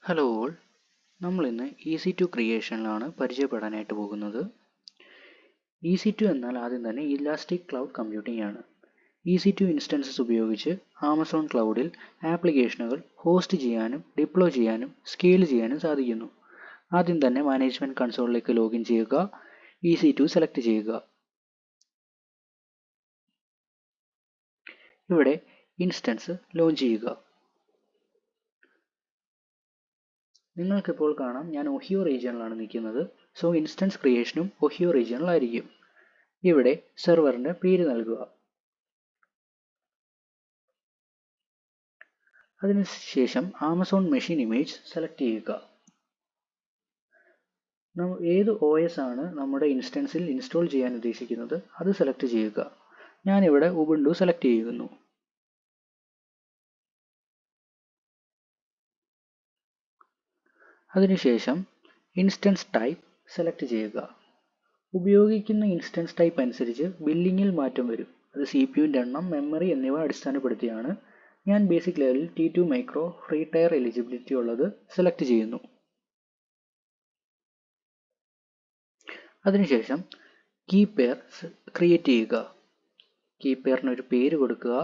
Hello all, നമ്മളിന്ന് EC2 ക്രിയേഷനിലാണ് പരിചയപ്പെടാനായിട്ട് പോകുന്നത്. EC2 എന്നാൽ ആദ്യം തന്നെ ഇലാസ്റ്റിക് ക്ലൗഡ് കമ്പ്യൂട്ടിംഗ് ആണ്. EC2 ഇൻസ്റ്റൻസസ് ഉപയോഗിച്ച് ആമസോൺ ക്ലൗഡിൽ ആപ്ലിക്കേഷനുകൾ ഹോസ്റ്റ് ചെയ്യാനും ഡിപ്ലോയ് ചെയ്യാനും സ്കെയിൽ ചെയ്യാനും സാധിക്കുന്നു. ആദ്യം തന്നെ മാനേജ്മെൻറ്റ് കൺസോളിലേക്ക് ലോഗിൻ ചെയ്യുക, EC2 സെലക്ട് ചെയ്യുക. ഇവിടെ ഇൻസ്റ്റൻസ് ലോഞ്ച് ചെയ്യുക. നിങ്ങൾക്കിപ്പോൾ കാണാം ഞാൻ ഒഹിയോ റീജിയനിലാണ് നിൽക്കുന്നത്. സോ ഇൻസ്റ്റൻസ് ക്രിയേഷനും ഒഹിയോ റീജിയനിലായിരിക്കും. ഇവിടെ സെർവറിൻ്റെ പേര് നൽകുക. അതിനുശേഷം ആമസോൺ മെഷീൻ ഇമേജ് സെലക്ട് ചെയ്യുക. ഏത് OS ആണ് നമ്മുടെ ഇൻസ്റ്റൻസിൽ ഇൻസ്റ്റാൾ ചെയ്യാൻ ഉദ്ദേശിക്കുന്നത് അത് സെലക്ട് ചെയ്യുക. ഞാനിവിടെ ഉബുണ്ടു സെലക്ട് ചെയ്യുന്നു. അതിനുശേഷം ഇൻസ്റ്റൻസ് ടൈപ്പ് സെലക്ട് ചെയ്യുക. ഉപയോഗിക്കുന്ന ഇൻസ്റ്റൻസ് ടൈപ്പ് അനുസരിച്ച് ബില്ലിങ്ങിൽ മാറ്റം വരും. അത് CPUവിൻ്റെ എണ്ണം, മെമ്മറി എന്നിവ അടിസ്ഥാനപ്പെടുത്തിയാണ്. ഞാൻ ബേസിക് ലെവലിൽ T2 micro free tier eligibility ഉള്ളത് സെലക്ട് ചെയ്യുന്നു. അതിനുശേഷം കീ പെയർ ക്രിയേറ്റ് ചെയ്യുക. കീ പെയറിന് ഒരു പേര് കൊടുക്കുക.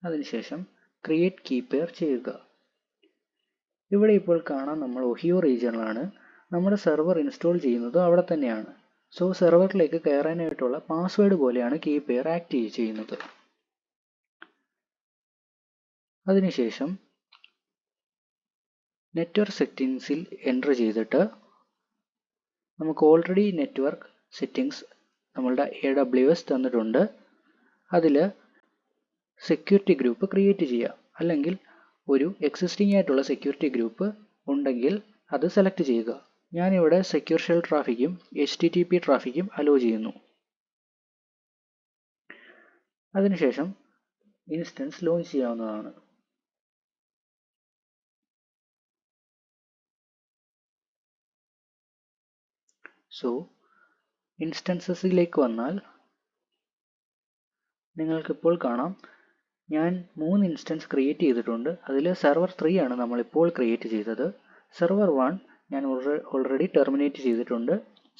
അതിനുശേഷം ക്രിയേറ്റ് കീ പെയർ ചെയ്യുക. ഇവിടെ ഇപ്പോൾ കാണാം നമ്മൾ ഒഹിയോ റീജിയനിലാണ്. നമ്മുടെ സെർവർ ഇൻസ്റ്റാൾ ചെയ്യുന്നത് അവിടെ തന്നെയാണ്. സോ സെർവറിലേക്ക് കയറാനായിട്ടുള്ള പാസ്വേഡ് പോലെയാണ് കീ പെയർ ആക്ട് ചെയ്യുന്നത്. അതിനുശേഷം നെറ്റ്വർക്ക് സെറ്റിംഗ്സിൽ എൻ്റർ ചെയ്തിട്ട് നമുക്ക് ഓൾറെഡി നെറ്റ്വർക്ക് സെറ്റിംഗ്സ് നമ്മളുടെ AWS തന്നിട്ടുണ്ട്. അതിൽ സെക്യൂരിറ്റി ഗ്രൂപ്പ് ക്രിയേറ്റ് ചെയ്യുക. അല്ലെങ്കിൽ ഒരു എക്സിസ്റ്റിംഗ് ആയിട്ടുള്ള സെക്യൂരിറ്റി ഗ്രൂപ്പ് ഉണ്ടെങ്കിൽ അത് സെലക്ട് ചെയ്യുക. ഞാനിവിടെ സെക്യൂർ ഷെൽ ട്രാഫിക്കും HTTP ട്രാഫിക്കും അലോ ചെയ്യുന്നു. അതിനുശേഷം ഇൻസ്റ്റൻസ് ലോഞ്ച് ചെയ്യാവുന്നതാണ്. സോ ഇൻസ്റ്റൻസസിലേക്ക് വന്നാൽ നിങ്ങൾക്കിപ്പോൾ കാണാം ഞാൻ 3 ഇൻസ്റ്റൻസ് ക്രിയേറ്റ് ചെയ്തിട്ടുണ്ട്. അതിൽ സെർവർ 3 ആണ് നമ്മളിപ്പോൾ ക്രിയേറ്റ് ചെയ്തത്. സെർവർ 1 ഞാൻ ഓൾറെഡി ടെർമിനേറ്റ് ചെയ്തിട്ടുണ്ട്.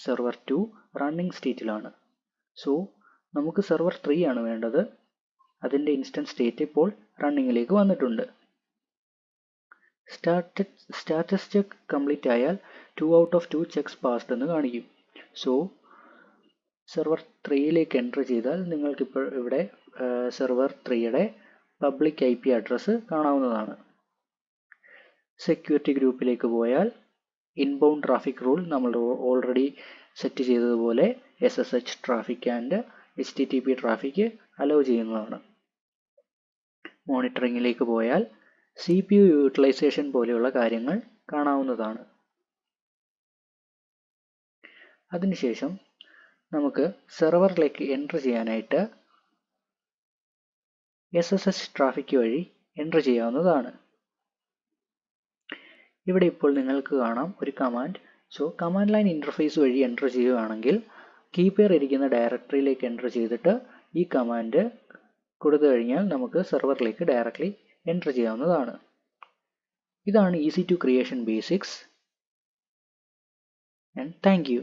സെർവർ 2 റണ്ണിങ് സ്റ്റേറ്റിലാണ്. സോ നമുക്ക് സെർവർ 3 ആണ് വേണ്ടത്. അതിൻ്റെ ഇൻസ്റ്റൻസ് സ്റ്റേറ്റ് ഇപ്പോൾ റണ്ണിങ്ങിലേക്ക് വന്നിട്ടുണ്ട്. സ്റ്റാറ്റസ് ചെക്ക് കംപ്ലീറ്റ് ആയാൽ 2 out of 2 ചെക്സ് പാസ്ഡ് എന്ന് കാണിക്കും. സോ സെർവർ 3യിലേക്ക് എൻ്റർ ചെയ്താൽ നിങ്ങൾക്കിപ്പോൾ ഇവിടെ സെർവർ 3യുടെ പബ്ലിക് IP അഡ്രസ്സ് കാണാവുന്നതാണ്. സെക്യൂരിറ്റി ഗ്രൂപ്പിലേക്ക് പോയാൽ ഇൻബൗണ്ട് ട്രാഫിക് റൂൾ നമ്മൾ ഓൾറെഡി സെറ്റ് ചെയ്തതുപോലെ SSH traffic and HTTP traffic hello ചെയ്യുന്നതാണ്. മോണിറ്ററിങ്ങിലേക്ക് പോയാൽ CPU യൂട്ടിലൈസേഷൻ പോലെയുള്ള കാര്യങ്ങൾ കാണാവുന്നതാണ്. അതിനുശേഷം നമുക്ക് സെർവറിലേക്ക് എൻ്റർ ചെയ്യാനായിട്ട് SSH ട്രാഫിക് വഴി എൻ്റർ ചെയ്യാവുന്നതാണ്. ഇവിടെ ഇപ്പോൾ നിങ്ങൾക്ക് കാണാം ഒരു command. So command line interface വഴി എൻ്റർ ചെയ്യുകയാണെങ്കിൽ കീ പെയർ ഇരിക്കുന്ന ഡയറക്ടറിയിലേക്ക് എൻ്റർ ചെയ്തിട്ട് ഈ കമാൻഡ് കൊടുത്തു കഴിഞ്ഞാൽ നമുക്ക് സെർവറിലേക്ക് ഡയറക്റ്റ്ലി എൻ്റർ ചെയ്യാവുന്നതാണ്. ഇതാണ് EC2 creation basics. And thank you.